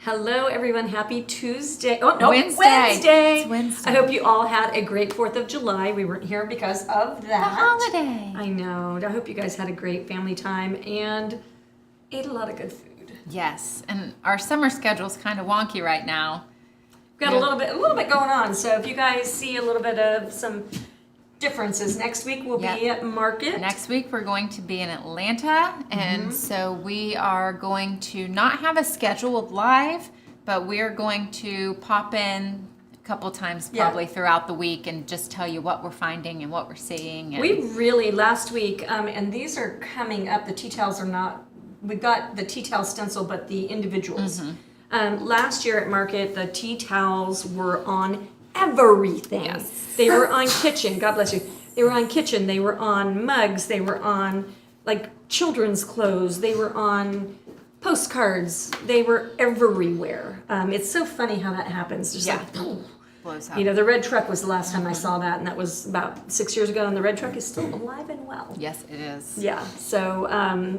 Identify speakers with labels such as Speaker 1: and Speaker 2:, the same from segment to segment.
Speaker 1: Hello, everyone. Happy Tuesday. Oh, no,
Speaker 2: Wednesday. It's
Speaker 1: I
Speaker 2: Wednesday.
Speaker 1: hope you all had a great 4th of July. We weren't here because of that.
Speaker 2: The holiday.
Speaker 1: I know. I hope you guys had a great family time and ate a lot of good food.
Speaker 2: Yes, and our summer schedule's kind of wonky right now.
Speaker 1: We've got a little bit going on. So if you guys see a little bit of some differences, next week we'll be at Market.
Speaker 2: Next week we're going to be in Atlanta, and so we are going to not have a scheduled live, but we're going to pop in a couple times probably throughout the week and just tell you what we're finding and what we're seeing. And
Speaker 1: We really, last week, and these are coming up, the Teals are not, we've got the Teals stencil, but the individuals. Last year at Market, the tea towels were on everything.
Speaker 2: Yes.
Speaker 1: They were on kitchen. God bless you. They were on kitchen. They were on mugs. They were on like children's clothes. They were on postcards. They were everywhere. It's so funny how that happens. Just like,
Speaker 2: blows up.
Speaker 1: you know, the red truck was the last time I saw that, and that was about 6 years ago. And the red truck is still alive and well.
Speaker 2: Yes, it is.
Speaker 1: Yeah. So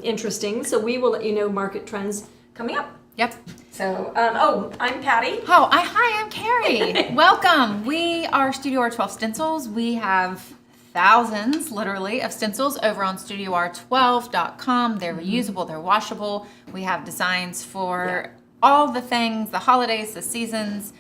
Speaker 1: interesting. So we will let you know market trends coming up.
Speaker 2: Yep.
Speaker 1: So, I'm Patty.
Speaker 2: Oh, hi, I'm Carrie. Welcome. We are StudioR12 Stencils. We have thousands, literally, of stencils over on StudioR12.com. They're reusable, they're washable. We have designs for all the things, the holidays, the seasons,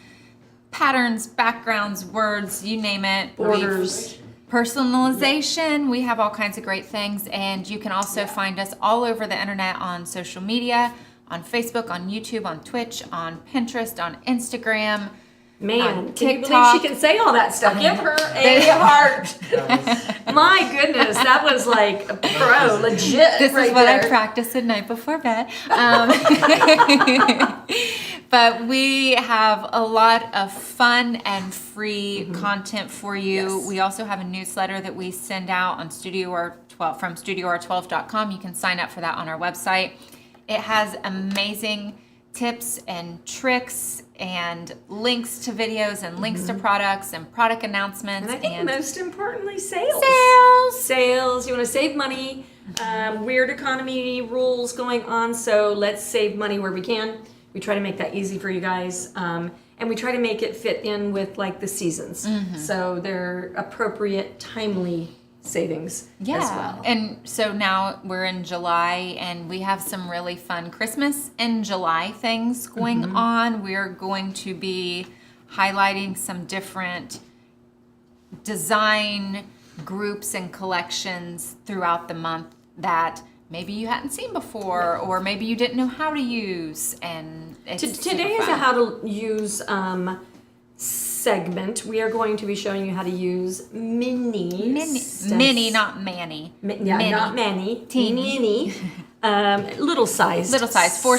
Speaker 2: patterns, backgrounds, words, you name it.
Speaker 1: Borders.
Speaker 2: Personalization. We have all kinds of great things. And you can also find us all over the internet on social media, on Facebook, on YouTube, on Twitch, on Pinterest, on Instagram,
Speaker 1: Man,
Speaker 2: on
Speaker 1: can you believe
Speaker 2: TikTok.
Speaker 1: she can say all that stuff? Give her a heart. My goodness, that was like a pro, legit.
Speaker 2: This
Speaker 1: right
Speaker 2: is what
Speaker 1: there.
Speaker 2: I practiced the night before bed. But we have a lot of fun and free content for you.
Speaker 1: Yes.
Speaker 2: We also have a newsletter that we send out on StudioR12 from StudioR12.com. You can sign up for that on our website. It has amazing tips and tricks and links to videos and links to products and product announcements.
Speaker 1: And I think most importantly, sales.
Speaker 2: Sales.
Speaker 1: You want to save money. Weird economy rules going on, so let's save money where we can. We try to make that easy for you guys. And we try to make it fit in with like the seasons. So they're appropriate, timely savings as well.
Speaker 2: And so now we're in July and we have some really fun Christmas in July things going on. We're going to be highlighting some different design groups and collections throughout the month that maybe you hadn't seen before or maybe you didn't know how to use. And it's
Speaker 1: Today is a how to use segment. We are going to be showing you how to use mini,
Speaker 2: not Manny.
Speaker 1: Mini. Not Manny.
Speaker 2: Teeny.
Speaker 1: Mini. Little size.
Speaker 2: Little size, 4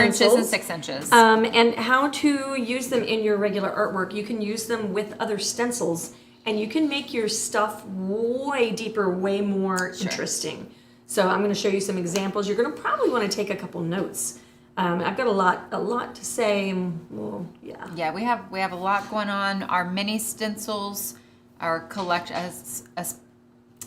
Speaker 2: inches and
Speaker 1: stencils.
Speaker 2: 6 inches.
Speaker 1: And how to use them in your regular artwork. You can use them with other stencils, and you can make your stuff way deeper, way more interesting. So I'm going to show you some examples. You're going to probably want to take a couple notes. I've got a lot to say. Well,
Speaker 2: Yeah, we have a lot going on. Our mini stencils, our a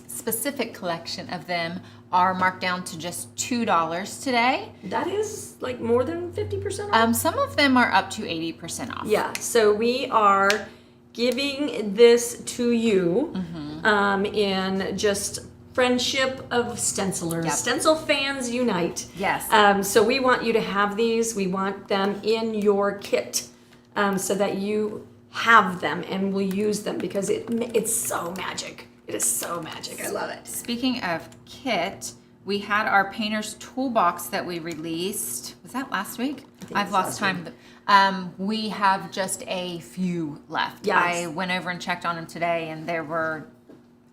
Speaker 2: specific collection of them are marked down to just $2 today.
Speaker 1: That is like more than 50% off.
Speaker 2: Some of them are up to 80% off.
Speaker 1: Yeah, so we are giving this to you in just friendship of stencilers.
Speaker 2: Yep.
Speaker 1: Stencil fans unite.
Speaker 2: Yes.
Speaker 1: So we want you to have these. We want them in your kit so that you have them and will use them because it's so magic. It is so magic. I love it.
Speaker 2: Speaking of kit, we had our painter's toolbox that we released. Was that last week? I've lost time. We have just a few left.
Speaker 1: Yes.
Speaker 2: I went over and checked on them today, and there were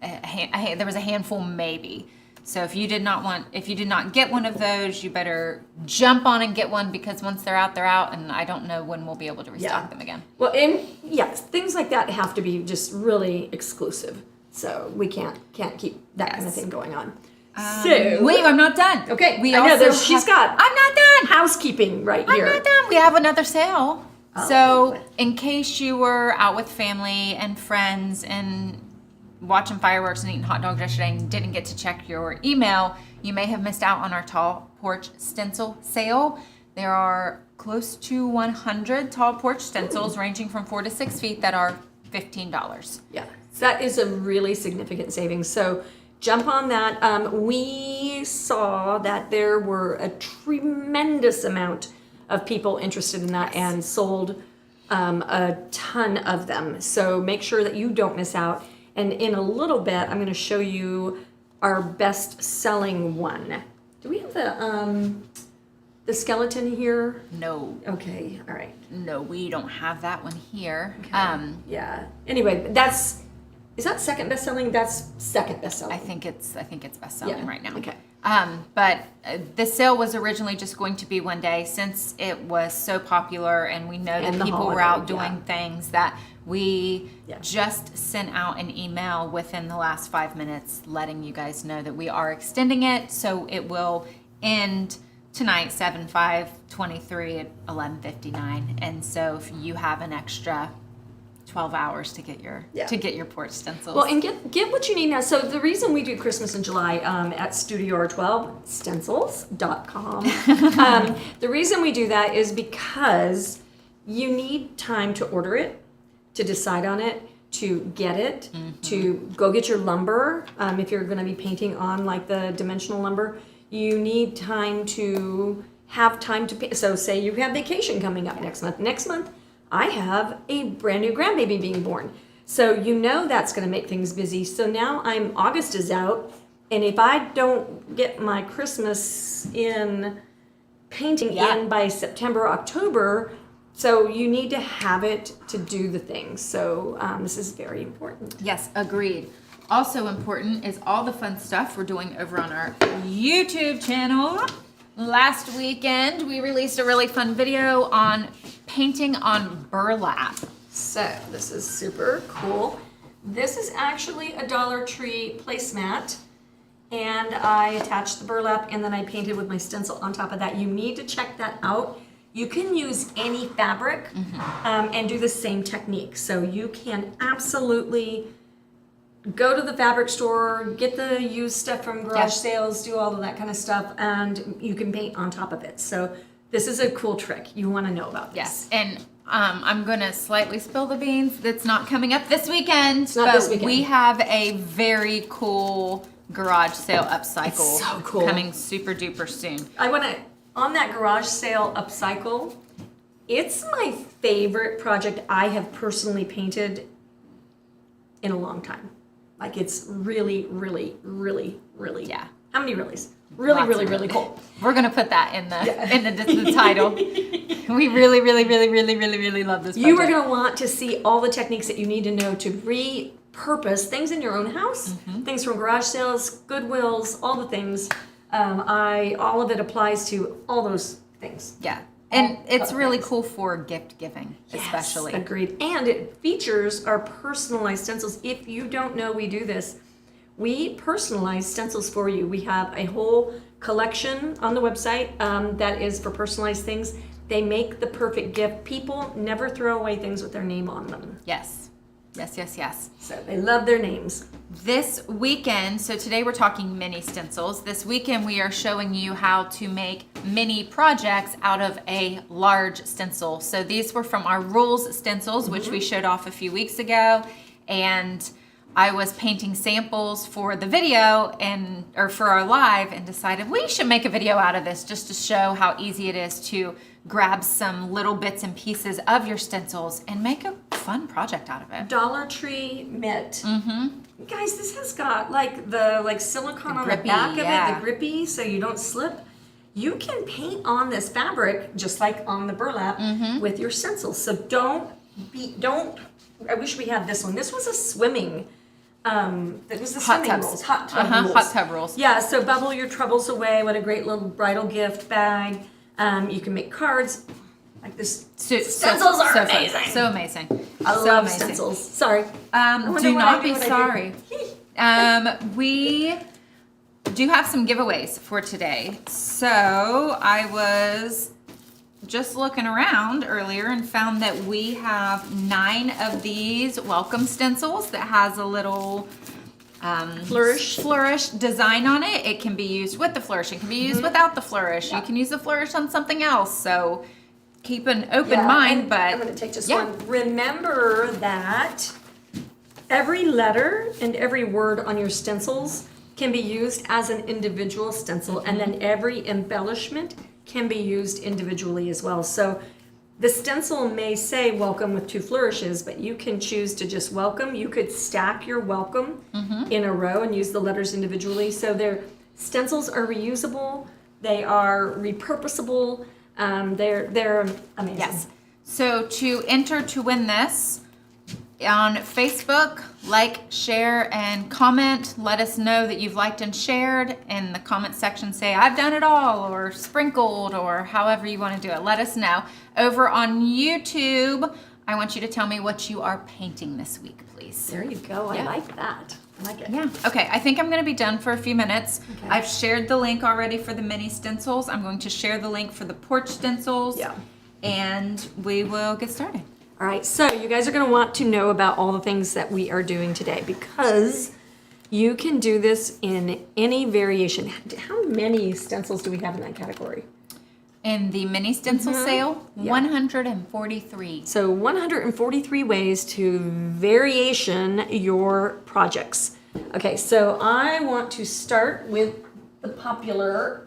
Speaker 2: there was a handful maybe. So if you did not get one of those, you better jump on and get one because once they're out, and I don't know when we'll be able to restock them again.
Speaker 1: Well, and yes, things like that have to be just really exclusive. So we can't keep that kind of thing going on.
Speaker 2: Wait, I'm not done.
Speaker 1: Okay,
Speaker 2: I'm
Speaker 1: not done. Housekeeping right here.
Speaker 2: I'm not done. We have another sale. So in case you were out with family and friends and watching fireworks and eating hot dogs yesterday and didn't get to check your email, you may have missed out on our Tall Porch Stencil sale. There are close to 100 tall porch stencils ranging from 4 to 6 feet that are $15.
Speaker 1: Yeah, so that is a really significant savings. So jump on that. We saw that there were a tremendous amount of people interested in that and sold a ton of them. So make sure that you don't miss out. And in a little bit, I'm going to show you our best selling one. Do we have the skeleton here?
Speaker 2: No.
Speaker 1: Okay, all right.
Speaker 2: No, we don't have that one here.
Speaker 1: Okay. Yeah. Anyway, is that second best selling? That's second best selling.
Speaker 2: I think it's best selling right now.
Speaker 1: Okay.
Speaker 2: But the sale was originally just going to be one day. Since it was so popular and we know
Speaker 1: And
Speaker 2: that
Speaker 1: the
Speaker 2: people were
Speaker 1: holiday,
Speaker 2: out doing things, that we
Speaker 1: Yeah.
Speaker 2: just sent out an email within the last 5 minutes letting you guys know that we are extending it. So it will end tonight, 7/5/23 at 11:59. And so if you have an extra 12 hours to get your porch stencils.
Speaker 1: Well, and get what you need now. So the reason we do Christmas in July at StudioR12 Stencils.com, the reason we do that is because you need time to order it, to decide on it, to get it, to go get your lumber. If you're going to be painting on like the dimensional lumber, you need time to have time to paint. So say you have vacation coming up next month. Next month, I have a brand new grandbaby being born. So you know that's going to make things busy. So now August is out, and if I don't get my Christmas in painting in by September, October, so you need to have it to do the things. So this is very important.
Speaker 2: Yes, agreed. Also important is all the fun stuff we're doing over on our YouTube channel. Last weekend, we released a really fun video on painting on burlap.
Speaker 1: So this is super cool. This is actually a Dollar Tree placemat, and I attached the burlap and then I painted with my stencil on top of that. You need to check that out. You can use any fabric and do the same technique. So you can absolutely go to the fabric store, get the used stuff from garage sales, do all of that kind of stuff, and you can paint on top of it. So this is a cool trick. You want to know about this.
Speaker 2: Yes, and I'm going to slightly spill the beans. That's not coming up this weekend.
Speaker 1: It's not this weekend.
Speaker 2: We have a very cool garage sale upcycle
Speaker 1: It's so cool.
Speaker 2: coming super duper soon.
Speaker 1: I want to, on that garage sale upcycle, it's my favorite project I have personally painted in a long time. Like it's really, really, really, really.
Speaker 2: Yeah.
Speaker 1: How many reallys? Really,
Speaker 2: Lots
Speaker 1: really,
Speaker 2: of
Speaker 1: really
Speaker 2: really.
Speaker 1: cool.
Speaker 2: We're going to put that in the title. We really, really, really, really, really, really love this project.
Speaker 1: You are going to want to see all the techniques that you need to know to repurpose things in your own house, things from garage sales, Goodwills, all the things. All of it applies to all those things.
Speaker 2: Yeah. And it's really cool for gift giving, especially.
Speaker 1: Yes, agreed. And it features our personalized stencils. If you don't know we do this, we personalize stencils for you. We have a whole collection on the website that is for personalized things. They make the perfect gift. People never throw away things with their name on them.
Speaker 2: Yes. Yes, yes, yes.
Speaker 1: So they love their names.
Speaker 2: This weekend, so today we're talking mini stencils. This weekend we are showing you how to make mini projects out of a large stencil. So these were from our rules stencils, which we showed off a few weeks ago. And I was painting samples for the video or for our live, and decided we should make a video out of this just to show how easy it is to grab some little bits and pieces of your stencils and make a fun project out of it.
Speaker 1: Dollar Tree mitt. Guys, this has got the silicone on the back of it, the grippy, so you don't slip. You can paint on this fabric just like on the burlap with your stencils. So I wish we had this one. This was a swimming. It was the
Speaker 2: Hot
Speaker 1: swimming
Speaker 2: tubs.
Speaker 1: rules, hot tub rules.
Speaker 2: Hot tub rules.
Speaker 1: Yeah, so bubble your troubles away. What a great little bridal gift bag. You can make cards. Like this. Stencils are amazing.
Speaker 2: So amazing.
Speaker 1: I love stencils. Sorry.
Speaker 2: Do not be sorry. We do have some giveaways for today. So I was just looking around earlier and found that we have 9 of these welcome stencils that has a little flourish design on it. It can be used with the flourish. It can be used without the flourish. You can use the flourish on something else. So keep an open
Speaker 1: Yeah,
Speaker 2: mind,
Speaker 1: and
Speaker 2: but
Speaker 1: I'm going to take just
Speaker 2: yeah.
Speaker 1: one. Remember that every letter and every word on your stencils can be used as an individual stencil, and then every embellishment can be used individually as well. So the stencil may say welcome with 2 flourishes, but you can choose to just welcome. You could stack your welcome in a row and use the letters individually. So their stencils are reusable, they are repurposable, they're amazing.
Speaker 2: Yes. So to enter to win this, on Facebook, like, share, and comment. Let us know that you've liked and shared. In the comment section, say, I've done it all, or sprinkled, or however you want to do it. Let us know. Over on YouTube, I want you to tell me what you are painting this week, please.
Speaker 1: There you go. I like that. I like it.
Speaker 2: Yeah. Okay. I think I'm going to be done for a few minutes.
Speaker 1: Okay.
Speaker 2: I've shared the link already for the mini stencils. I'm going to share the link for the porch stencils.
Speaker 1: Yeah.
Speaker 2: And we will get started.
Speaker 1: All right, so you guys are going to want to know about all the things that we are doing today, because you can do this in any variation. How many stencils do we have in that category?
Speaker 2: In the mini stencil sale, 143.
Speaker 1: So 143 ways to variation your projects. Okay, so I want to start with the popular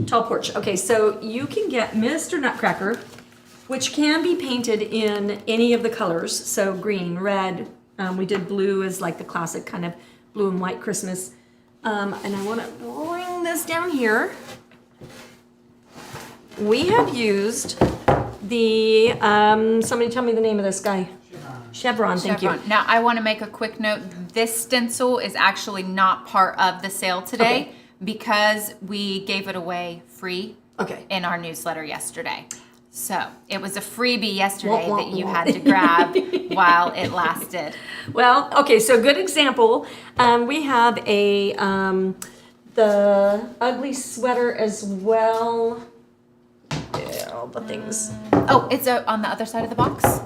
Speaker 1: tall porch. Okay, so you can get Mr. Nutcracker, which can be painted in any of the colors. So green, red, we did blue as like the classic kind of blue and white Christmas. And I want to bring this down here. We have used the, somebody tell me the name of this guy. Chevron, thank you.
Speaker 2: Now, I want to make a quick note. This stencil is actually not part of the sale today because we gave it away free in our newsletter yesterday. So it was a freebie yesterday that you had to grab while it lasted.
Speaker 1: Well, okay, so good example. We have a the ugly sweater as well. Yeah, all the things.
Speaker 2: Oh, it's on the other side of the box.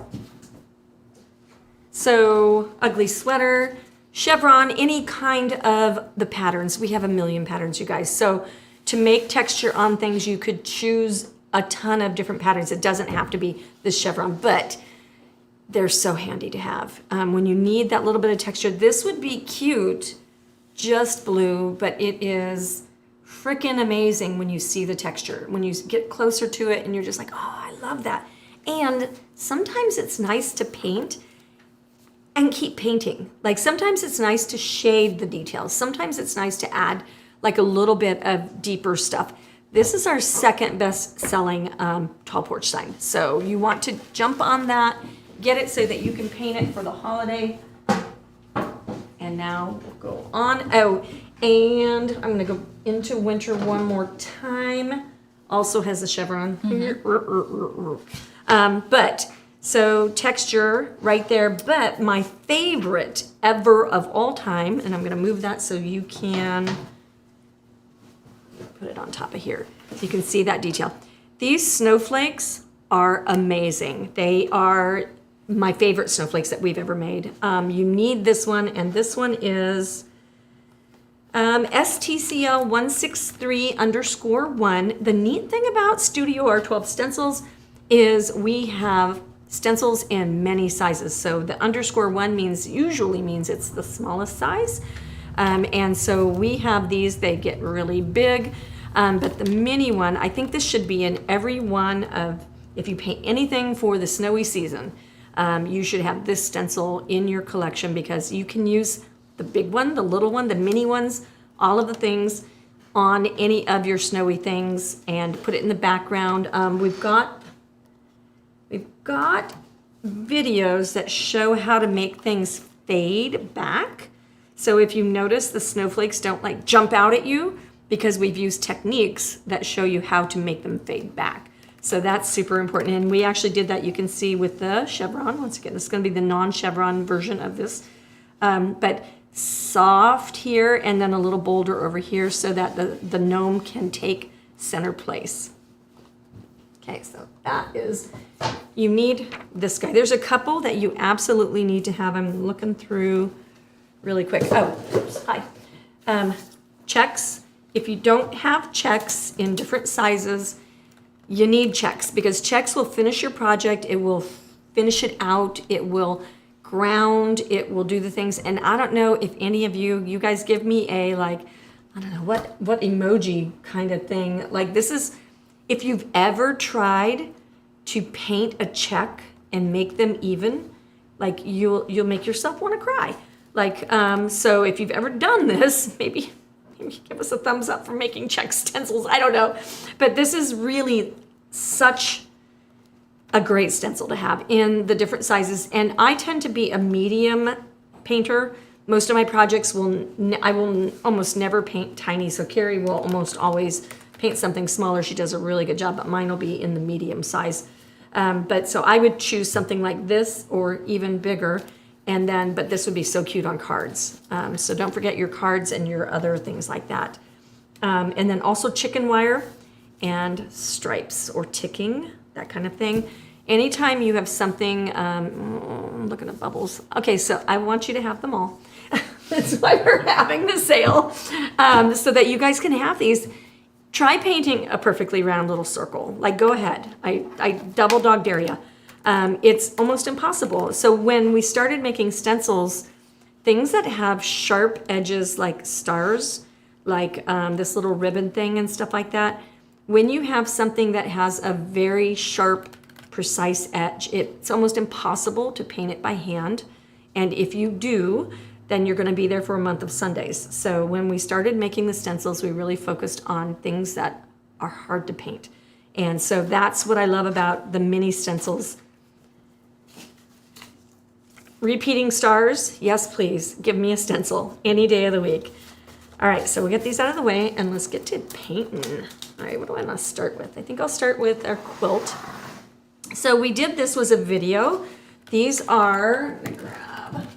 Speaker 1: So ugly sweater, chevron, any kind of the patterns. We have a million patterns, you guys. So to make texture on things, you could choose a ton of different patterns. It doesn't have to be this chevron, but they're so handy to have. When you need that little bit of texture, this would be cute, just blue, but it is freaking amazing when you see the texture. When you get closer to it and you're just like, oh, I love that. And sometimes it's nice to paint and keep painting. Like sometimes it's nice to shade the details. Sometimes it's nice to add like a little bit of deeper stuff. This is our second best selling tall porch sign. So you want to jump on that, get it so that you can paint it for the holiday. And now we'll go on. Oh, and I'm gonna go into winter one more time. Also has the chevron. But so texture right there, but my favorite ever of all time, and I'm gonna move that so you can put it on top of here so you can see that detail. These snowflakes are amazing. They are my favorite snowflakes that we've ever made. You need this one, and this one is STCL 163_1. The neat thing about StudioR12 Stencils is we have stencils in many sizes. So the _1 usually means it's the smallest size. And so we have these, they get really big, but the mini one, I think this should be in every one of, if you paint anything for the snowy season, you should have this stencil in your collection because you can use the big one, the little one, the mini ones, all of the things on any of your snowy things and put it in the background. We've got videos that show how to make things fade back. So if you notice, the snowflakes don't like jump out at you because we've used techniques that show you how to make them fade back. So that's super important. And we actually did that, you can see with the chevron. Once again, this is gonna be the non-chevron version of this. But soft here and then a little bolder over here so that the gnome can take center place. Okay, so that is, you need this guy. There's a couple that you absolutely need to have. I'm looking through really quick. Oh, oops, hi. Checks. If you don't have checks in different sizes, you need checks, because checks will finish your project. It will finish it out. It will ground. It will do the things. And I don't know if any of you guys give me a, like, I don't know what emoji kind of thing. Like, this is, if you've ever tried to paint a check and make them even, like, you'll make yourself want to cry. Like, so if you've ever done this, maybe give us a thumbs up for making check stencils. I don't know. But this is really such a great stencil to have in the different sizes. And I tend to be a medium painter. Most of my projects I will almost never paint tiny. So Carrie will almost always paint something smaller. She does a really good job, but mine will be in the medium size. But so I would choose something like this or even bigger. And then, but this would be so cute on cards. So don't forget your cards and your other things like that. And then also chicken wire and stripes or ticking, that kind of thing. Anytime you have something, I'm looking at bubbles. Okay, so I want you to have them all. That's why we're having the sale, so that you guys can have these. Try painting a perfectly round little circle. Like, go ahead. I double dog dare you. It's almost impossible. So when we started making stencils, things that have sharp edges like stars, like this little ribbon thing and stuff like that, when you have something that has a very sharp, precise edge, it's almost impossible to paint it by hand. And if you do, then you're going to be there for a month of Sundays. So when we started making the stencils, we really focused on things that are hard to paint. And so that's what I love about the mini stencils. Repeating stars, yes please, give me a stencil any day of the week. All right, so we'll get these out of the way and let's get to painting. All right, what do I want to start with? I think I'll start with our quilt. So we did, this was a video. These are, let me grab.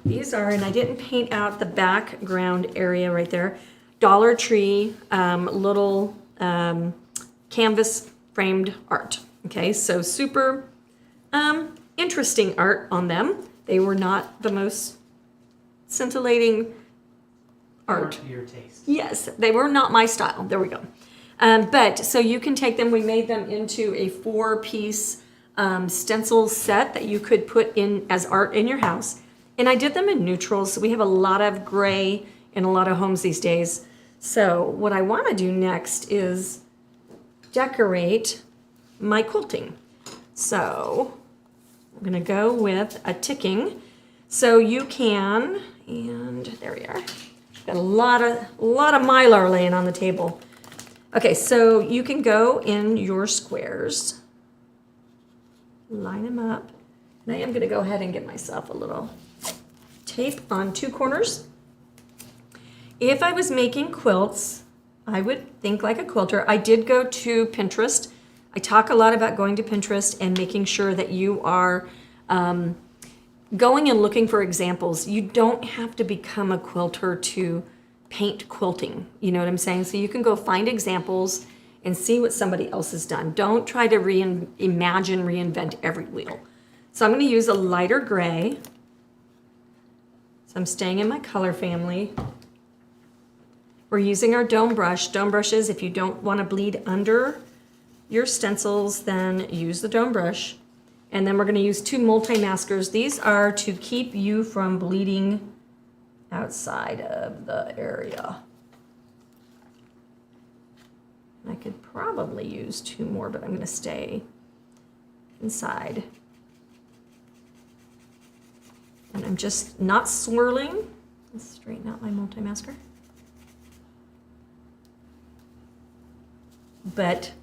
Speaker 1: These are, and I didn't paint out the background area right there, Dollar Tree little canvas framed art. Okay, so super interesting art on them. They were not the most scintillating art.
Speaker 3: To your taste.
Speaker 1: Yes, they were not my style. There we go. But so you can take them, we made them into a 4-piece stencil set that you could put in as art in your house. And I did them in neutrals. So we have a lot of gray in a lot of homes these days. So what I want to do next is decorate my quilting. So I'm going to go with a ticking. So you can, and there we are. Got a lot of Mylar laying on the table. Okay, so you can go in your squares, line them up. And I am going to go ahead and get myself a little tape on 2 corners. If I was making quilts, I would think like a quilter. I did go to Pinterest. I talk a lot about going to Pinterest and making sure that you are going and looking for examples. You don't have to become a quilter to paint quilting. You know what I'm saying? So you can go find examples and see what somebody else has done. Don't try to reinvent every wheel. So I'm going to use a lighter gray. So I'm staying in my color family. We're using our dome brush. Dome brushes, if you don't want to bleed under your stencils, then use the dome brush. And then we're going to use 2 multi-maskers. These are to keep you from bleeding outside of the area. I could probably use 2 more, but I'm going to stay inside. And I'm just not swirling. Let's straighten out my multi-masker. But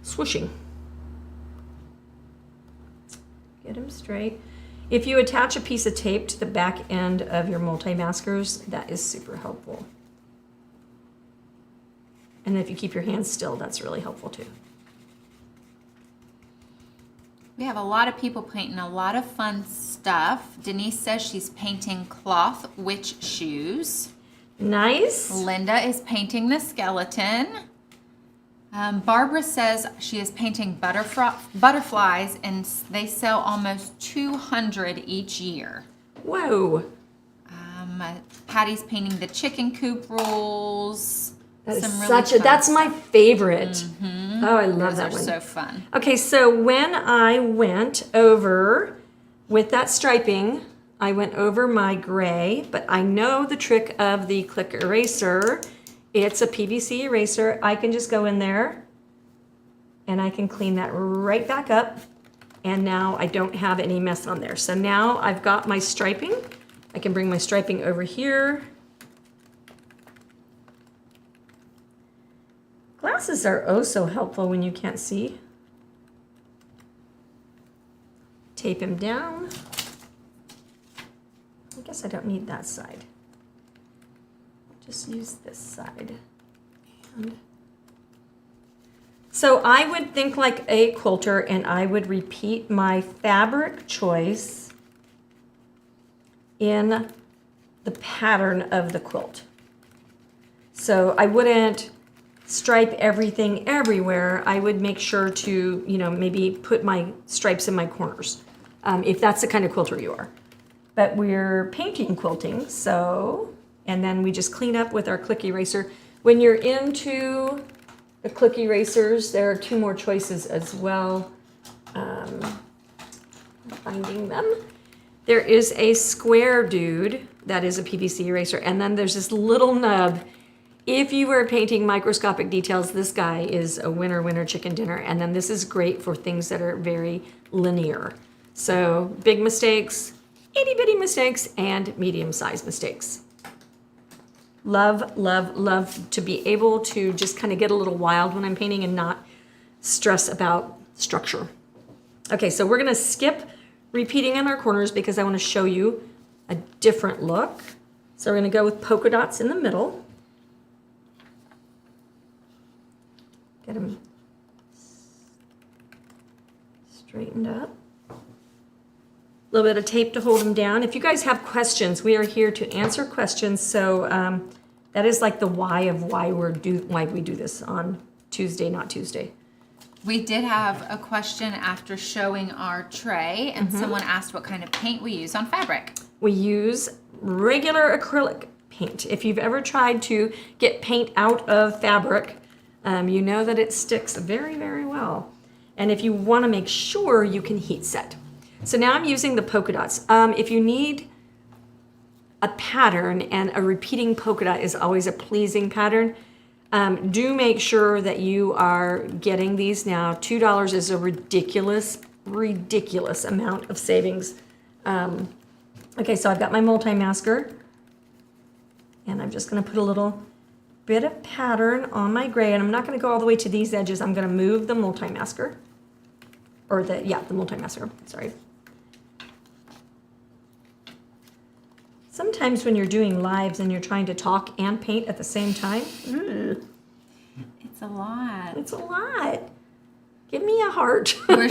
Speaker 1: swooshing. Get them straight. If you attach a piece of tape to the back end of your multi-maskers, that is super helpful. And if you keep your hands still, that's really helpful too.
Speaker 2: We have a lot of people painting a lot of fun stuff. Denise says she's painting cloth witch shoes.
Speaker 1: Nice.
Speaker 2: Linda is painting the skeleton. Barbara says she is painting butterflies, and they sell almost 200 each year.
Speaker 1: Whoa.
Speaker 2: Patty's painting the chicken coop rolls.
Speaker 1: That is that's my favorite.
Speaker 2: Mm-hmm.
Speaker 1: Oh, I love that
Speaker 2: Those
Speaker 1: one.
Speaker 2: are so fun.
Speaker 1: Okay, so when I went over with that striping, I went over my gray, but I know the trick of the click eraser. It's a PVC eraser. I can just go in there and I can clean that right back up. And now I don't have any mess on there. So now I've got my striping. I can bring my striping over here. Glasses are oh so helpful when you can't see. Tape him down. I guess I don't need that side. Just use this side. So I would think like a quilter and I would repeat my fabric choice in the pattern of the quilt. So I wouldn't stripe everything everywhere. I would make sure to, maybe put my stripes in my corners, if that's the kind of quilter you are. But we're painting quilting, so, and then we just clean up with our click eraser. When you're into the click erasers, there are two more choices as well. Finding them. There is a square dude that is a PVC eraser, and then there's this little nub. If you were painting microscopic details, this guy is a winner chicken dinner. And then this is great for things that are very linear. So big mistakes, itty bitty mistakes, and medium-sized mistakes. Love, love, love to be able to just kind of get a little wild when I'm painting and not stress about structure. Okay, so we're gonna skip repeating in our corners because I wanna show you a different look. So we're gonna go with polka dots in the middle. Get them straightened up. A little bit of tape to hold them down. If you guys have questions, we are here to answer questions. So that is like the why of why we do this on Tuesday, not Tuesday.
Speaker 2: We did have a question after showing our tray, and someone asked what kind of paint we use on fabric.
Speaker 1: We use regular acrylic paint. If you've ever tried to get paint out of fabric, you know that it sticks very, very well. And if you want to make sure, you can heat set. So now I'm using the polka dots. If you need a pattern, and a repeating polka dot is always a pleasing pattern, do make sure that you are getting these now. $2 is a ridiculous, ridiculous amount of savings. Okay, so I've got my multi-masker, and I'm just going to put a little bit of pattern on my gray, and I'm not going to go all the way to these edges. I'm going to move the multi-masker, or the multi-masker, sorry. Sometimes when you're doing lives and you're trying to talk and paint at the same time,
Speaker 2: It's a lot.
Speaker 1: it's a lot. Give me a heart.
Speaker 2: We're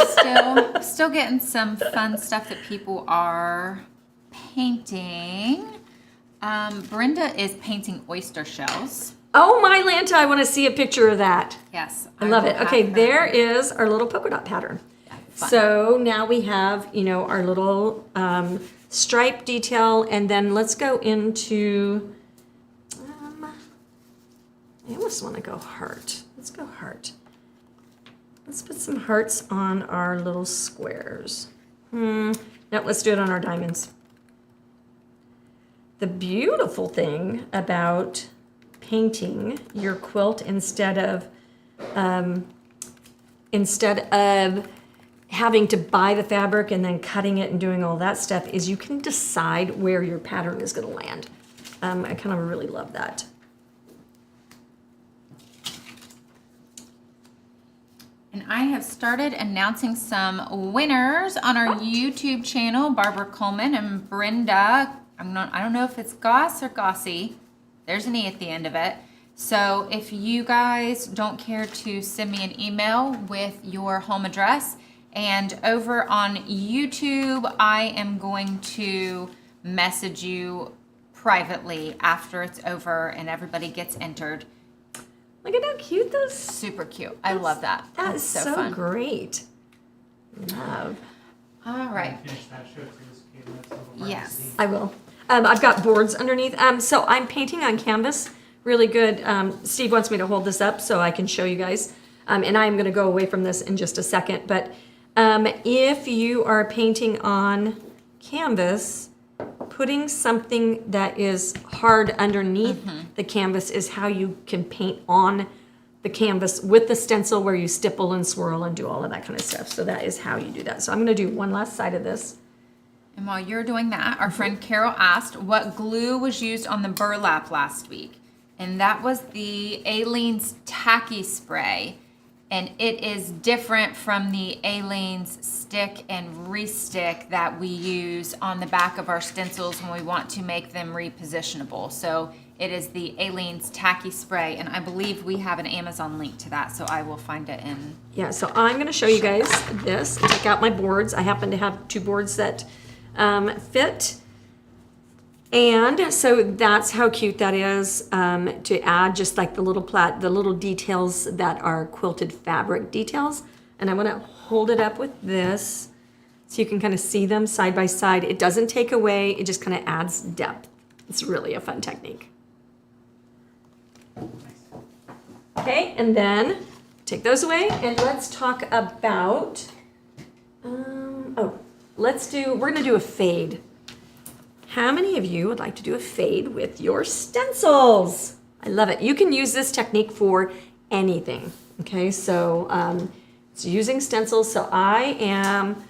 Speaker 2: still getting some fun stuff that people are painting. Brenda is painting oyster shells.
Speaker 1: Oh my Lanta, I want to see a picture of that.
Speaker 2: Yes.
Speaker 1: I love
Speaker 2: will
Speaker 1: it.
Speaker 2: have
Speaker 1: Okay,
Speaker 2: her.
Speaker 1: there is our little polka dot pattern.
Speaker 2: Fun.
Speaker 1: So now we have, our little stripe detail, and then let's go into, I almost want to go heart. Let's go heart. Let's put some hearts on our little squares. No, let's do it on our diamonds. The beautiful thing about painting your quilt instead of having to buy the fabric and then cutting it and doing all that stuff is you can decide where your pattern is going to land. I kind of really love that.
Speaker 2: And I have started announcing some winners on our YouTube channel. Barbara Coleman and Brenda. I don't know if it's Goss or Gossy. There's an E at the end of it. So if you guys don't care to send me an email with your home address, and over on YouTube, I am going to message you privately after it's over and everybody gets entered.
Speaker 1: Look at how cute those.
Speaker 2: Super cute. I love that.
Speaker 1: That
Speaker 2: That's
Speaker 1: is
Speaker 2: so
Speaker 1: so
Speaker 2: fun.
Speaker 1: great. Love.
Speaker 2: All right.
Speaker 3: Finish that show to us, Kayla, so we'll finally
Speaker 2: Yes.
Speaker 3: see.
Speaker 1: I will. I've got boards underneath. So I'm painting on canvas. Really good. Steve wants me to hold this up so I can show you guys. And I'm going to go away from this in just a second. But if you are painting on canvas, putting something that is hard underneath the canvas is how you can paint on the canvas with the stencil, where you stipple and swirl and do all of that kind of stuff. So that is how you do that. So I'm going to do one last side of this.
Speaker 2: And while you're doing that, our friend Carol asked what glue was used on the burlap last week. And that was the Aleene's Tacky Spray. And it is different from the Aleene's Stick and Restick that we use on the back of our stencils when we want to make them repositionable. So it is the Aleene's Tacky Spray, and I believe we have an Amazon link to that, so I will find it in.
Speaker 1: Yeah, so I'm going to show you guys this. Take out my boards. I happen to have 2 boards that fit. And so that's how cute that is, to add just like the little details that are quilted fabric details. And I'm going to hold it up with this so you can kind of see them side by side. It doesn't take away, it just kind of adds depth. It's really a fun technique. Okay, and then take those away and let's talk about, we're going to do a fade. How many of you would like to do a fade with your stencils? I love it. You can use this technique for anything. Okay, so it's using stencils. So I am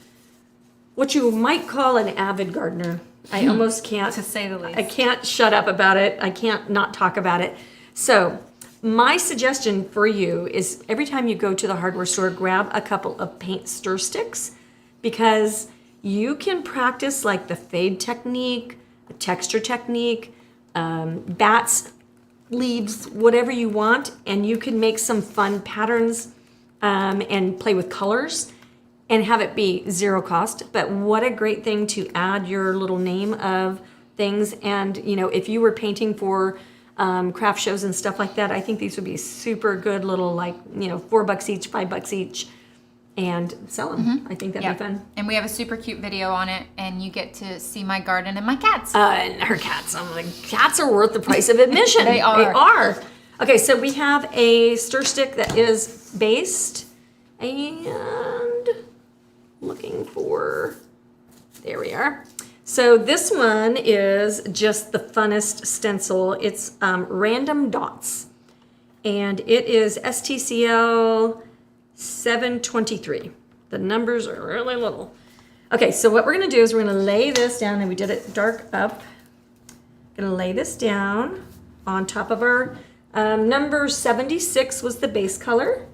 Speaker 1: what you might call an avid gardener. I almost can't,
Speaker 2: to say the least.
Speaker 1: I can't shut up about it. I can't not talk about it. So my suggestion for you is every time you go to the hardware store, grab a couple of paint stir sticks, because you can practice like the fade technique, a texture technique, bats, leaves, whatever you want, and you can make some fun patterns and play with colors and have it be zero cost. But what a great thing to add your little name of things. And you know, if you were painting for craft shows and stuff like that, I think these would be super good little, like, you know, $4 each, $5 each, and sell them. I think that'd be fun.
Speaker 2: And we have a super cute video on it, and you get to see my garden and my cats.
Speaker 1: And her cats. I'm like, cats are worth the price of admission.
Speaker 2: They are.
Speaker 1: They are. Okay, so we have a stir stick that is based, and looking for, there we are. So this one is just the funnest stencil. It's Random Dots, and it is STCL 723. The numbers are really little. Okay, so what we're gonna do is we're gonna lay this down, and we did it dark up. Gonna lay this down on top of our number 76 was the base color.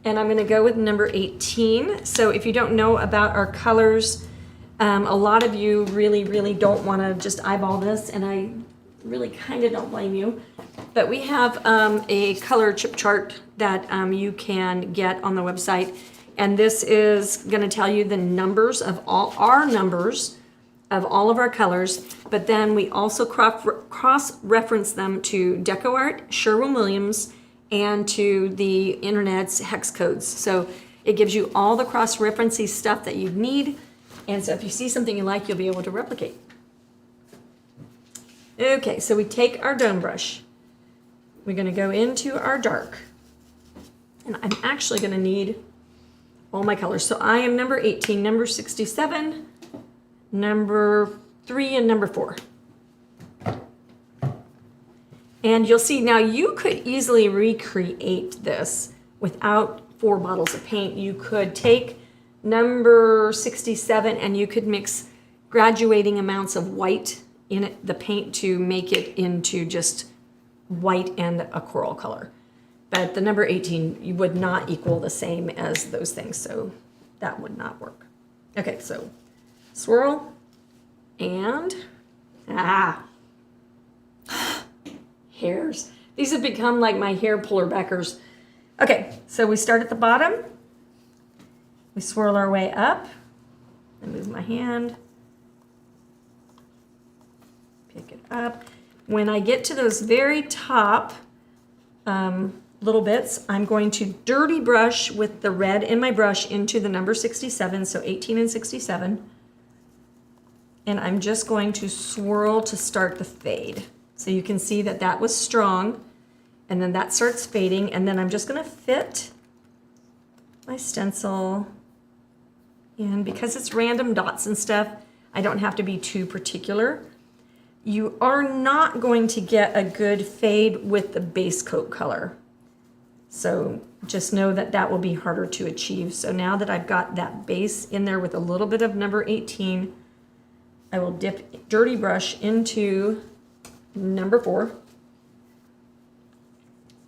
Speaker 1: And I'm gonna go with number 18. So if you don't know about our colors, a lot of you really don't wanna just eyeball this, and I really kind of don't blame you. But we have a color chip chart that you can get on the website. And this is gonna tell you the numbers of all our numbers of all of our colors. But then we also cross-reference them to DecoArt, Sherwin-Williams, and to the internet's hex codes. So it gives you all the cross-referencing stuff that you need. And so if you see something you like, you'll be able to replicate. Okay, so we take our dome brush. We're gonna go into our dark. And I'm actually gonna need all my colors. So I am number 18, number 67, number 3, and number 4. And you'll see now you could easily recreate this without 4 bottles of paint. You could take number 67 and you could mix graduating amounts of white in it, the paint, to make it into just white and a coral color. But the number 18, you would not equal the same as those things, so that would not work. Okay, so swirl and hairs. These have become like my hair puller backers. Okay, so we start at the bottom. We swirl our way up. I move my hand. Pick it up. When I get to those very top little bits, I'm going to dirty brush with the red in my brush into the number 67, so 18 and 67. And I'm just going to swirl to start the fade. So you can see that that was strong, and then that starts fading, and then I'm just gonna fit my stencil. And because it's random dots and stuff, I don't have to be too particular. You are not going to get a good fade with the base coat color. So just know that that will be harder to achieve. So now that I've got that base in there with a little bit of number 18, I will dip dirty brush into number 4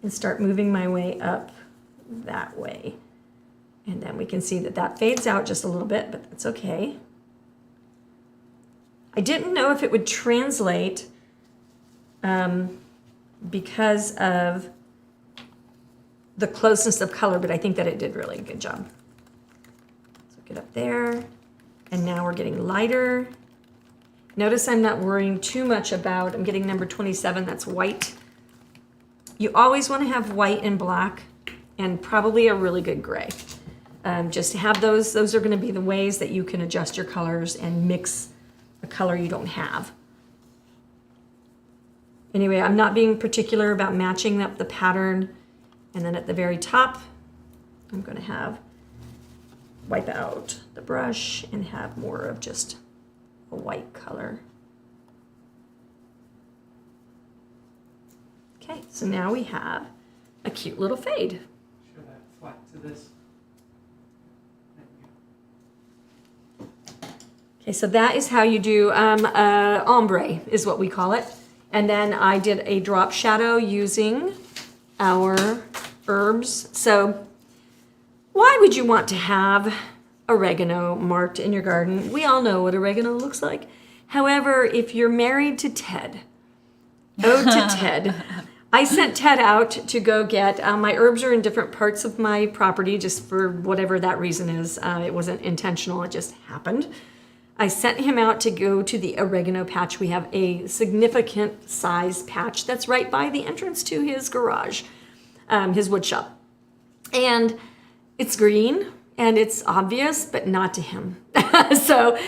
Speaker 1: and start moving my way up that way. And then we can see that that fades out just a little bit, but that's okay. I didn't know if it would translate because of the closeness of color, but I think that it did really a good job. So get up there, and now we're getting lighter. Notice I'm not worrying too much about, I'm getting number 27, that's white. You always want to have white and black, and probably a really good gray. Just to have those are going to be the ways that you can adjust your colors and mix a color you don't have. Anyway, I'm not being particular about matching up the pattern. And then at the very top, I'm going to wipe out the brush and have more of just a white color. Okay, so now we have a cute little fade.
Speaker 3: Show that flat to this. There you
Speaker 1: Okay, so that is how you do ombre, is what we call it. And then I did a drop shadow using our herbs. So why would you want to have oregano marked in your garden? We all know what oregano looks like. However, if you're married to Ted, ode to Ted, I sent Ted out to go get, my herbs are in different parts of my property just for whatever that reason is. It wasn't intentional, it just happened. I sent him out to go to the oregano patch. We have a significant size patch that's right by the entrance to his garage, his wood shop. And it's green and it's obvious, but not to him. So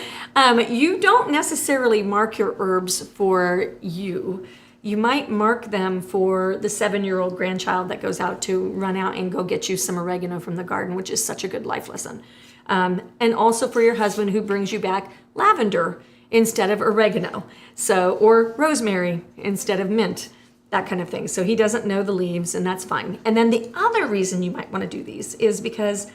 Speaker 1: you don't necessarily mark your herbs for you. You might mark them for the 7-year-old grandchild that goes out to run out and go get you some oregano from the garden, which is such a good life lesson. And also for your husband who brings you back lavender instead of oregano, or rosemary instead of mint, that kind of thing. So he doesn't know the leaves, and that's fine. And then the other reason you might want to do these is because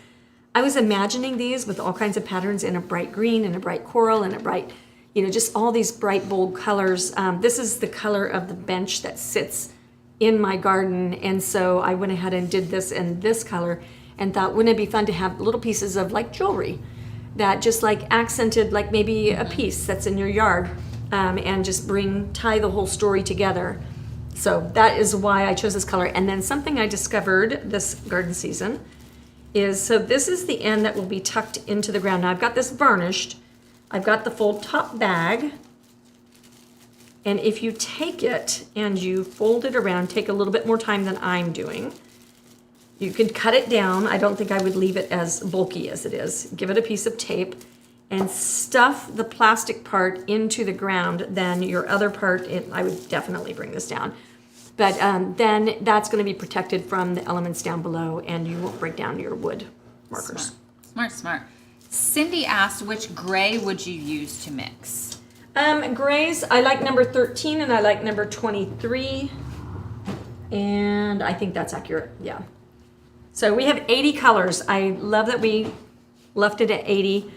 Speaker 1: I was imagining these with all kinds of patterns in a bright green and a bright coral and a bright, just all these bright, bold colors. This is the color of the bench that sits in my garden. And so I went ahead and did this in this color and thought, wouldn't it be fun to have little pieces of like jewelry that just like accented, like maybe a piece that's in your yard, and just tie the whole story together. So that is why I chose this color. And then something I discovered this garden season is, so this is the end that will be tucked into the ground. Now I've got this varnished. I've got the full top bag. And if you take it and you fold it around, take a little bit more time than I'm doing, you can cut it down. I don't think I would leave it as bulky as it is. Give it a piece of tape and stuff the plastic part into the ground. Then your other part, I would definitely bring this down. But then that's going to be protected from the elements down below and you won't break down your wood markers.
Speaker 2: Smart. Cindy asked, which gray would you use to mix?
Speaker 1: Grays, I like number 13 and I like number 23. And I think that's accurate, yeah. So we have 80 colors. I love that we left it at 80.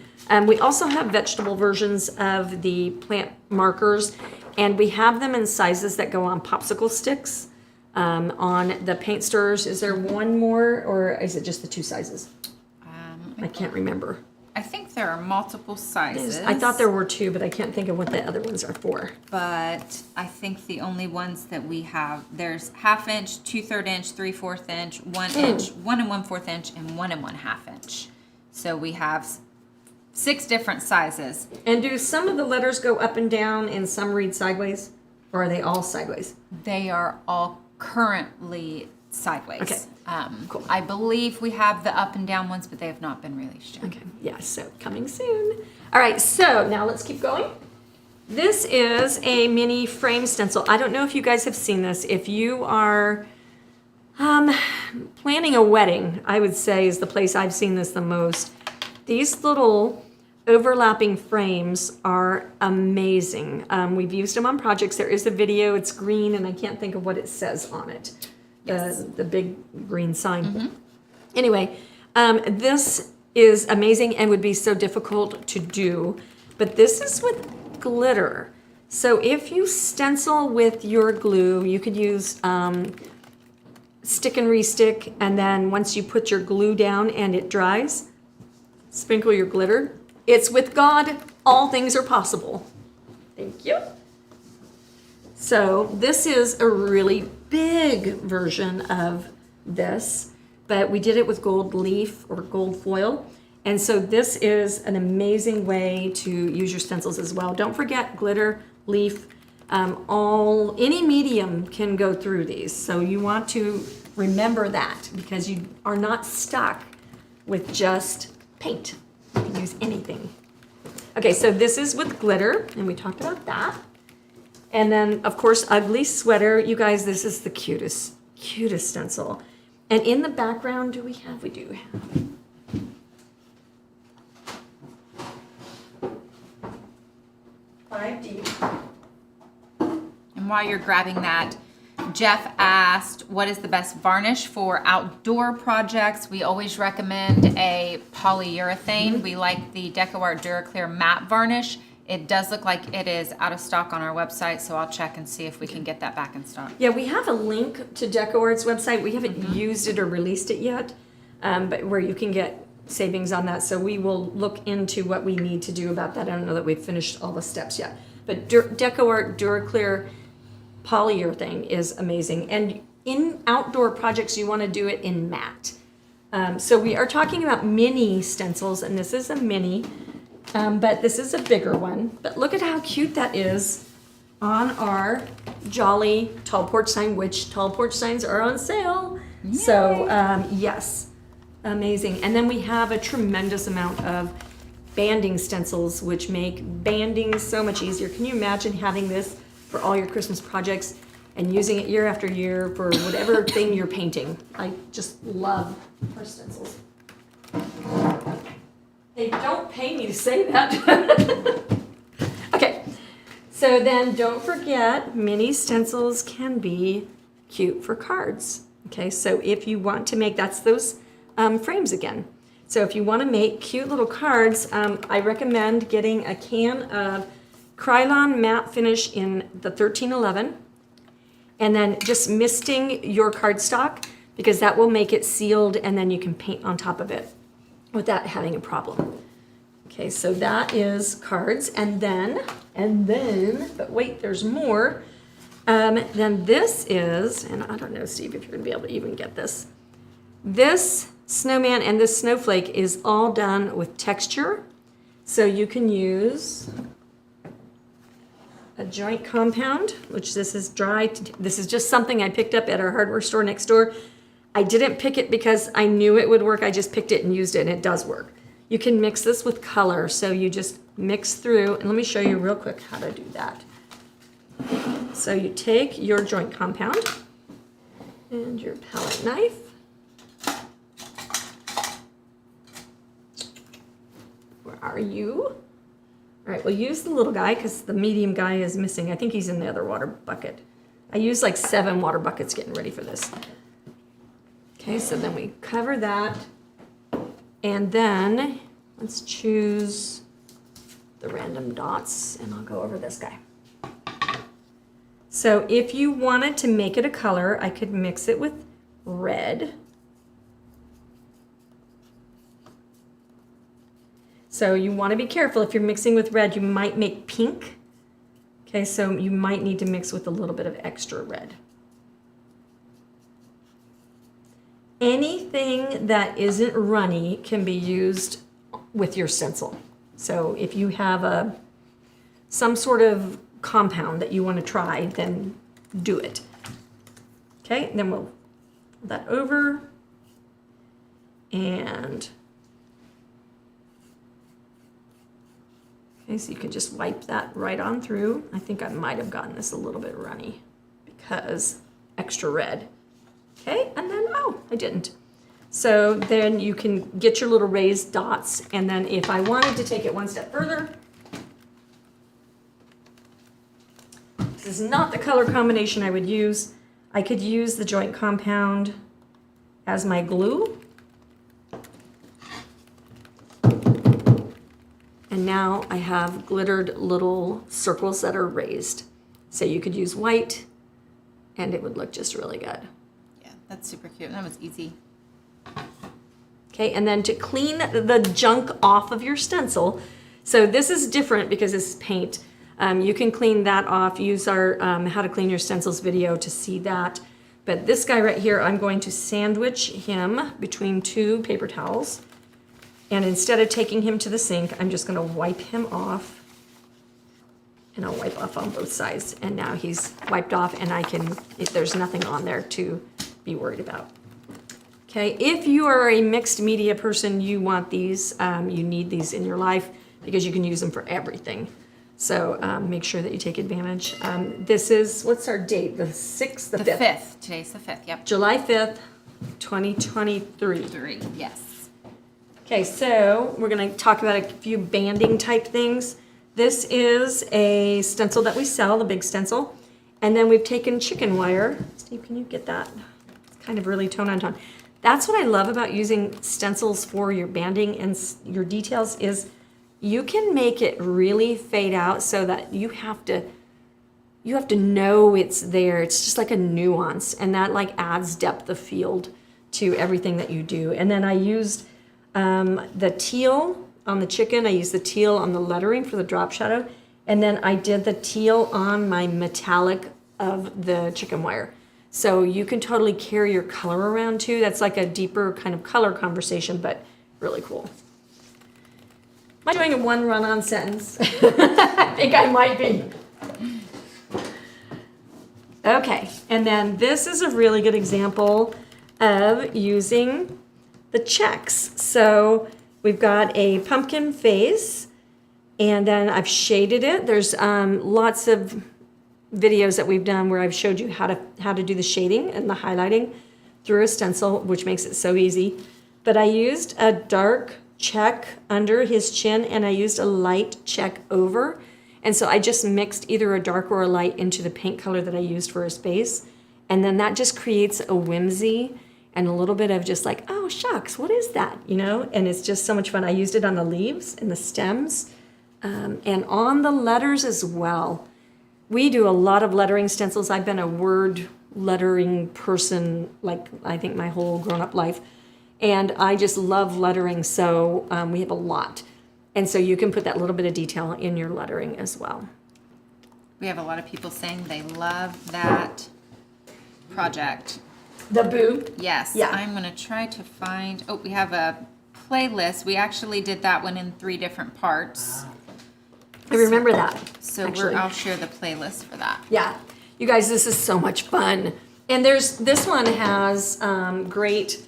Speaker 1: We also have vegetable versions of the plant markers, and we have them in sizes that go on popsicle sticks. On the paint stirrers, is there one more, or is it just the 2 sizes? I can't remember.
Speaker 2: I think there are multiple sizes.
Speaker 1: I thought there were 2, but I can't think of what the other ones are for.
Speaker 2: But I think the only ones that we have, there's 1/2 inch, 2/3 inch, 3/4 inch, 1 inch, 1 1/4 inch, and 1 1/2 inch. So we have 6 different sizes.
Speaker 1: And do some of the letters go up and down and some read sideways? Or are they all sideways?
Speaker 2: They are all currently sideways.
Speaker 1: Okay. Cool.
Speaker 2: I believe we have the up and down ones, but they have not been released yet.
Speaker 1: Okay, yeah, so coming soon. All right, so now let's keep going. This is a mini frame stencil. I don't know if you guys have seen this. If you are Planning a wedding, I would say, is the place I've seen this the most. These little overlapping frames are amazing. We've used them on projects. There is a video. It's green, and I can't think of what it says on it.
Speaker 2: Yes.
Speaker 1: The big green sign. Anyway, this is amazing and would be so difficult to do. But this is with glitter. So if you stencil with your glue, you could use stick and restick, and then once you put your glue down and it dries, sprinkle your glitter. It's with God, all things are possible. Thank you. So this is a really big version of this, but we did it with gold leaf or gold foil. And so this is an amazing way to use your stencils as well. Don't forget glitter, leaf, any medium can go through these. So you want to remember that because you are not stuck with just paint. You can use anything. Okay, so this is with glitter, and we talked about that. And then, of course, ugly sweater. You guys, this is the cutest stencil. And in the background, we do have.
Speaker 2: And while you're grabbing that, Jeff asked, what is the best varnish for outdoor projects? We always recommend a polyurethane. We like the DecoArt DuraClear matte varnish. It does look like it is out of stock on our website, so I'll check and see if we can get that back in stock.
Speaker 1: Yeah, we have a link to DecoArt's website. We haven't used it or released it yet, but where you can get savings on that. So we will look into what we need to do about that. I don't know that we've finished all the steps yet. But DecoArt DuraClear polyurethane is amazing. And in outdoor projects, you want to do it in matte. So we are talking about mini stencils, and this is a mini, but this is a bigger one. But look at how cute that is on our Jolly tall porch sign, which tall porch signs are on sale. Yay. So yes, amazing. And then we have a tremendous amount of banding stencils, which make banding so much easier. Can you imagine having this for all your Christmas projects and using it year after year for whatever thing you're painting? I just love our stencils. They don't pay me to say that. Okay, so then don't forget, mini stencils can be cute for cards. Okay, so if you want to make, that's those frames again. So if you want to make cute little cards, I recommend getting a can of Krylon matte finish in the 1311, and then just misting your cardstock because that will make it sealed, and then you can paint on top of it without having a problem. Okay, so that is cards, and then, but wait, there's more. Then this is, and I don't know, Steve, if you're gonna be able to even get this. This snowman and this snowflake is all done with texture. So you can use a joint compound, which this is dry. This is just something I picked up at our hardware store next door. I didn't pick it because I knew it would work. I just picked it and used it, and it does work. You can mix this with color. So you just mix through, and let me show you real quick how to do that. So you take your joint compound and your palette knife. Where are you? All right, we'll use the little guy because the medium guy is missing. I think he's in the other water bucket. I used like 7 water buckets getting ready for this. Okay, so then we cover that. And then let's choose the random dots, and I'll go over this guy. So if you wanted to make it a color, I could mix it with red. So you want to be careful. If you're mixing with red, you might make pink. Okay, so you might need to mix with a little bit of extra red. Anything that isn't runny can be used with your stencil. So if you have some sort of compound that you want to try, then do it. Okay, then we'll put that over, and okay, so you can just wipe that right on through. I think I might have gotten this a little bit runny because extra red. Okay, and then, oh, I didn't. So then you can get your little raised dots, and then if I wanted to take it one step further, this is not the color combination I would use. I could use the joint compound as my glue. And now I have glittered little circles that are raised. So you could use white, and it would look just really good.
Speaker 2: Yeah, that's super cute. That was easy.
Speaker 1: Okay, and then to clean the junk off of your stencil, so this is different because this is paint. You can clean that off, use our how to clean your stencils video to see that. But this guy right here, I'm going to sandwich him between two paper towels. And instead of taking him to the sink, I'm just gonna wipe him off. And I'll wipe off on both sides. And now he's wiped off and there's nothing on there to be worried about. Okay, if you are a mixed media person, you want these, you need these in your life because you can use them for everything. So make sure that you take advantage. This is, what's our date? The 6th, the 5th?
Speaker 2: The 5th. Today's the 5th, yep.
Speaker 1: July 5th, 2023.
Speaker 2: 3, yes.
Speaker 1: Okay, so we're gonna talk about a few banding type things. This is a stencil that we sell, the big stencil. And then we've taken chicken wire. Steve, can you get that? It's kind of really tone on tone. That's what I love about using stencils for your banding and your details is you can make it really fade out so that you have to know it's there. It's just like a nuance, and that like adds depth of field to everything that you do. And then I used the teal on the chicken. I used the teal on the lettering for the drop shadow. And then I did the teal on my metallic of the chicken wire. So you can totally carry your color around too. That's like a deeper kind of color conversation, but really cool. Am I doing a one run-on sentence? I think I might be. Okay, and then this is a really good example of using the checks. So we've got a pumpkin face, and then I've shaded it. There's lots of videos that we've done where I've showed you how to do the shading and the highlighting through a stencil, which makes it so easy. But I used a dark check under his chin, and I used a light check over. And so I just mixed either a dark or a light into the paint color that I used for his face. And then that just creates a whimsy and a little bit of just like, oh shucks, what is that? You know, and it's just so much fun. I used it on the leaves and the stems and on the letters as well. We do a lot of lettering stencils. I've been a word lettering person, like I think my whole grown-up life. And I just love lettering, so we have a lot. And so you can put that little bit of detail in your lettering as well.
Speaker 2: We have a lot of people saying they love that project.
Speaker 1: The boo?
Speaker 2: Yes.
Speaker 1: Yeah.
Speaker 2: I'm going to try to find, we have a playlist. We actually did that one in 3 different parts.
Speaker 1: I remember that.
Speaker 2: So
Speaker 1: actually.
Speaker 2: I'll share the playlist for that.
Speaker 1: Yeah. You guys, this is so much fun. And this one has great,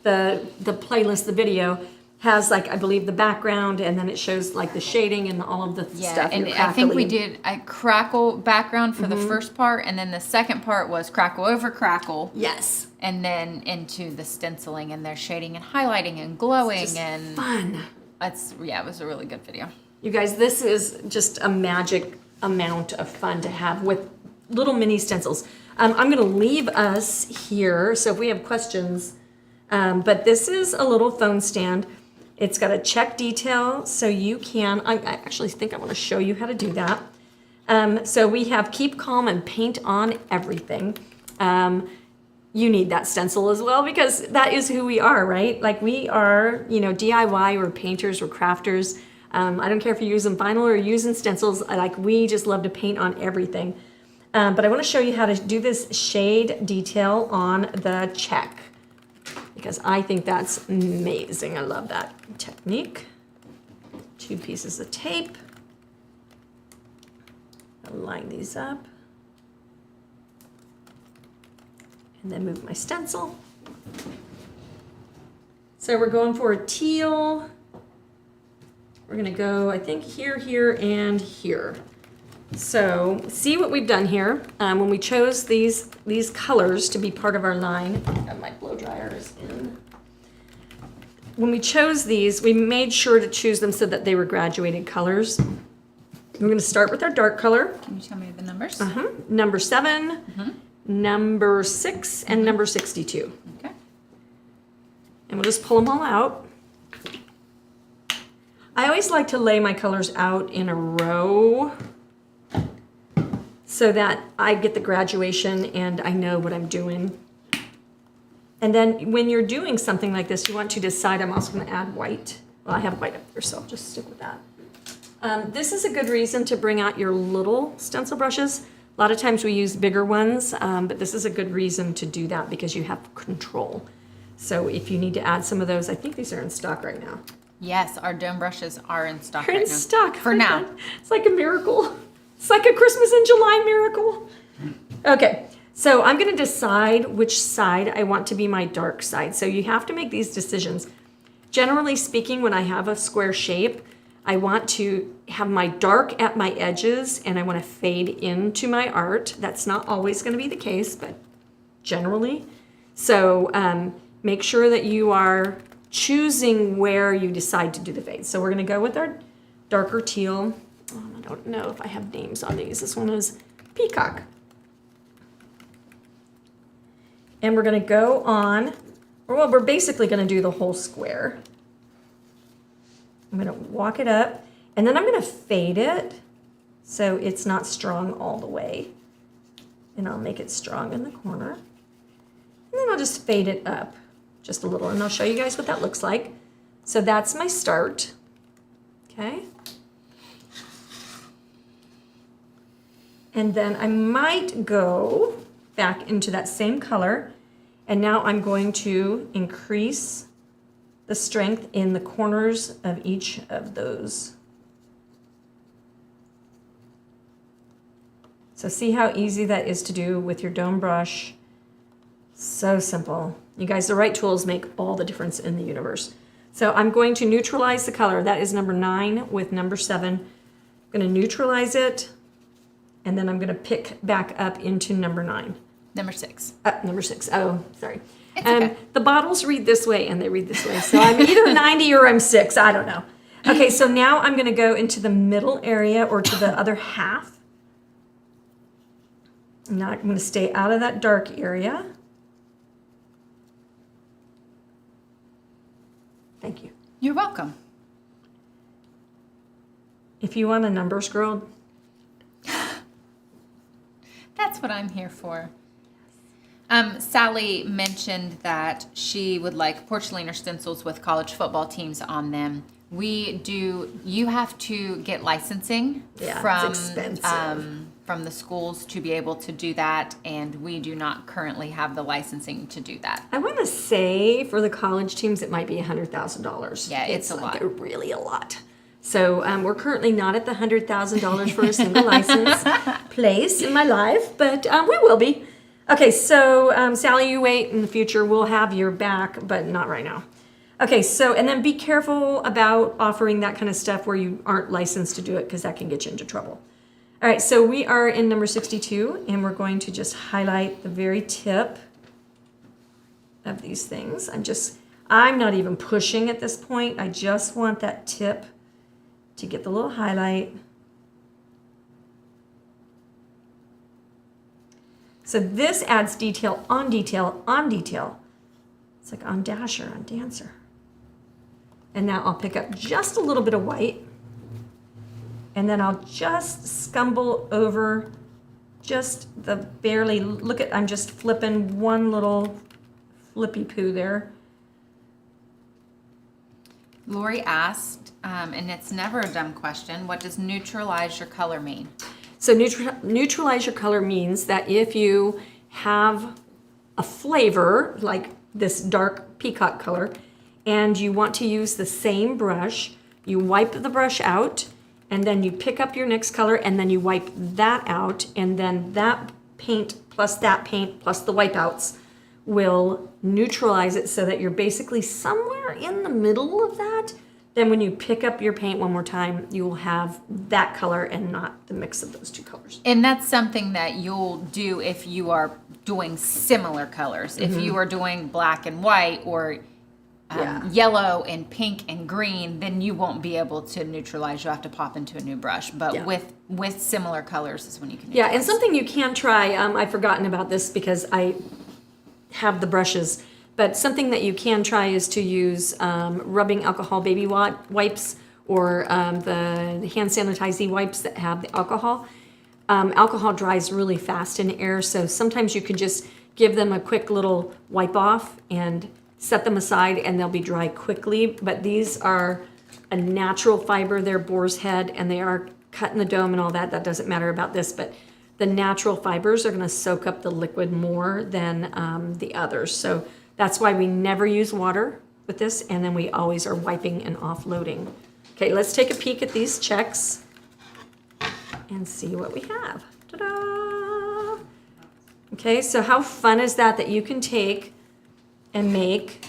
Speaker 1: the playlist, the video has like, I believe the background, and then it shows like the shading and all of the stuff.
Speaker 2: And I think we did a crackle background for the first part, and then the second part was crackle over crackle.
Speaker 1: Yes.
Speaker 2: And then into the stenciling, and their shading and highlighting and glowing.
Speaker 1: It's just
Speaker 2: and
Speaker 1: fun.
Speaker 2: It was a really good video.
Speaker 1: You guys, this is just a magic amount of fun to have with little mini stencils. I'm going to leave us here, so if we have questions, but this is a little phone stand. It's got a check detail, so you can, I actually think I want to show you how to do that. So we have keep calm and paint on everything. You need that stencil as well, because that is who we are, right? Like we are, DIY, we're painters, we're crafters. I don't care if you're using vinyl or using stencils. We just love to paint on everything. But I want to show you how to do this shade detail on the check, because I think that's amazing. I love that technique. 2 pieces of tape. I'll line these up. And then move my stencil. So we're going for a teal. We're gonna go, I think, here, and here. So see what we've done here. When we chose these colors to be part of our line, my blow dryer is in. When we chose these, we made sure to choose them so that they were graduated colors. We're going to start with our dark color.
Speaker 2: Can you tell me the numbers?
Speaker 1: Number 7, number 6, and number 62.
Speaker 2: Okay.
Speaker 1: And we'll just pull them all out. I always like to lay my colors out in a row so that I get the graduation and I know what I'm doing. And then when you're doing something like this, you want to decide. I'm also going to add white. Well, I have white up there, so I'll just stick with that. This is a good reason to bring out your little stencil brushes. A lot of times we use bigger ones, but this is a good reason to do that because you have control. So if you need to add some of those, I think these are in stock right now.
Speaker 2: Yes, our dome brushes are in stock
Speaker 1: They're
Speaker 2: right
Speaker 1: in
Speaker 2: now.
Speaker 1: stock.
Speaker 2: For now.
Speaker 1: It's like a miracle. It's like a Christmas in July miracle. Okay, so I'm going to decide which side I want to be my dark side. So you have to make these decisions. Generally speaking, when I have a square shape, I want to have my dark at my edges and I want to fade into my art. That's not always going to be the case, but generally. So make sure that you are choosing where you decide to do the fade. So we're going to go with our darker teal. I don't know if I have names on these. This one is Peacock. And we're going to go on, well, we're basically going to do the whole square. I'm going to walk it up, and then I'm going to fade it so it's not strong all the way. And I'll make it strong in the corner. And then I'll just fade it up just a little, and I'll show you guys what that looks like. So that's my start. Okay. And then I might go back into that same color, and now I'm going to increase the strength in the corners of each of those. So see how easy that is to do with your dome brush. So simple. You guys, the right tools make all the difference in the universe. So I'm going to neutralize the color. That is number 9 with number 7. I'm going to neutralize it, and then I'm going to pick back up into number 9.
Speaker 2: Number 6.
Speaker 1: Number 6. Oh, sorry.
Speaker 2: It's okay.
Speaker 1: The bottles read this way and they read this way. So I'm either 90 or I'm 6. I don't know. Okay, so now I'm going to go into the middle area or to the other half. Now I'm going to stay out of that dark area. Thank you.
Speaker 2: You're welcome.
Speaker 1: If you want a numbers girl,
Speaker 2: That's what I'm here for. Sally mentioned that she would like porcelain stencils with college football teams on them. You have to get licensing
Speaker 1: it's expensive.
Speaker 2: From the schools to be able to do that, and we do not currently have the licensing to do that.
Speaker 1: I want to say for the college teams it might be $100,000.
Speaker 2: Yeah, it's a lot.
Speaker 1: Really a lot. So we're currently not at the $100,000 for a single license place in my life, but we will be. Okay, so Sally, you wait. In the future, we'll have your back, but not right now. Okay, so, and then be careful about offering that kind of stuff where you aren't licensed to do it, because that can get you into trouble. All right, so we are in number 62, and we're going to just highlight the very tip of these things. I'm not even pushing at this point. I just want that tip to get the little highlight. So this adds detail on detail on detail. It's like on Dasher, on Dancer. And now I'll pick up just a little bit of white, and then I'll just scumble over just the barely, I'm just flipping one little flippy poo there.
Speaker 2: Lori asked, and it's never a dumb question, what does neutralize your color mean?
Speaker 1: So neutralize your color means that if you have a flavor, like this dark peacock color, and you want to use the same brush, you wipe the brush out, and then you pick up your next color, and then you wipe that out, and then that paint plus the wipeouts will neutralize it so that you're basically somewhere in the middle of that, then when you pick up your paint one more time, you will have that color and not the mix of those two colors.
Speaker 2: And that's something that you'll do if you are doing similar colors. If you are doing black and white or yellow and pink and green, then you won't be able to neutralize. You'll have to pop into a new brush. But with similar colors is when you can neutralize.
Speaker 1: Yeah, and something you can try, I've forgotten about this because I have the brushes, but something that you can try is to use rubbing alcohol baby wipes or the hand sanitizing wipes that have the alcohol. Alcohol dries really fast in air, so sometimes you can just give them a quick little wipe off and set them aside and they'll be dry quickly. But these are a natural fiber. They're boar's head and they are cut in the dome and all that. That doesn't matter about this, but the natural fibers are going to soak up the liquid more than the others. So that's why we never use water with this, and then we always are wiping and offloading. Okay, let's take a peek at these checks and see what we have. Ta-da! Okay, so how fun is that you can take and make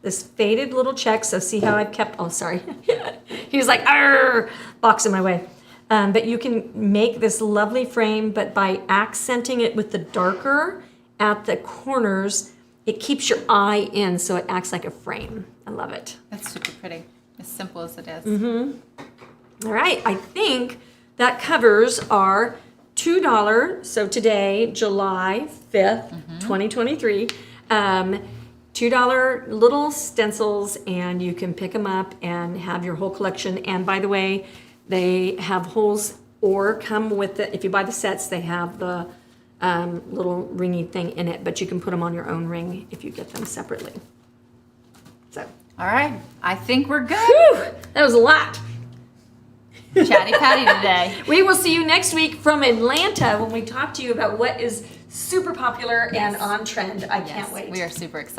Speaker 1: this faded little check. So see how I've kept, oh, sorry. He was like, arr, box in my way. But you can make this lovely frame, but by accenting it with the darker at the corners, it keeps your eye in, so it acts like a frame. I love it.
Speaker 2: That's super pretty. As simple as it is.
Speaker 1: All right, I think that covers our $2, so today, July 5th, 2023, $2 little stencils, and you can pick them up and have your whole collection. And by the way, they have holes or come with it. If you buy the sets, they have the little ringy thing in it, but you can put them on your own ring if you get them separately. So,
Speaker 2: All right. I think we're good.
Speaker 1: whew, that was a lot.
Speaker 2: Chatty Patty today.
Speaker 1: We will see you next week from Atlanta when we talk to you about what is super popular and on trend. I can't wait.
Speaker 2: We are super excited.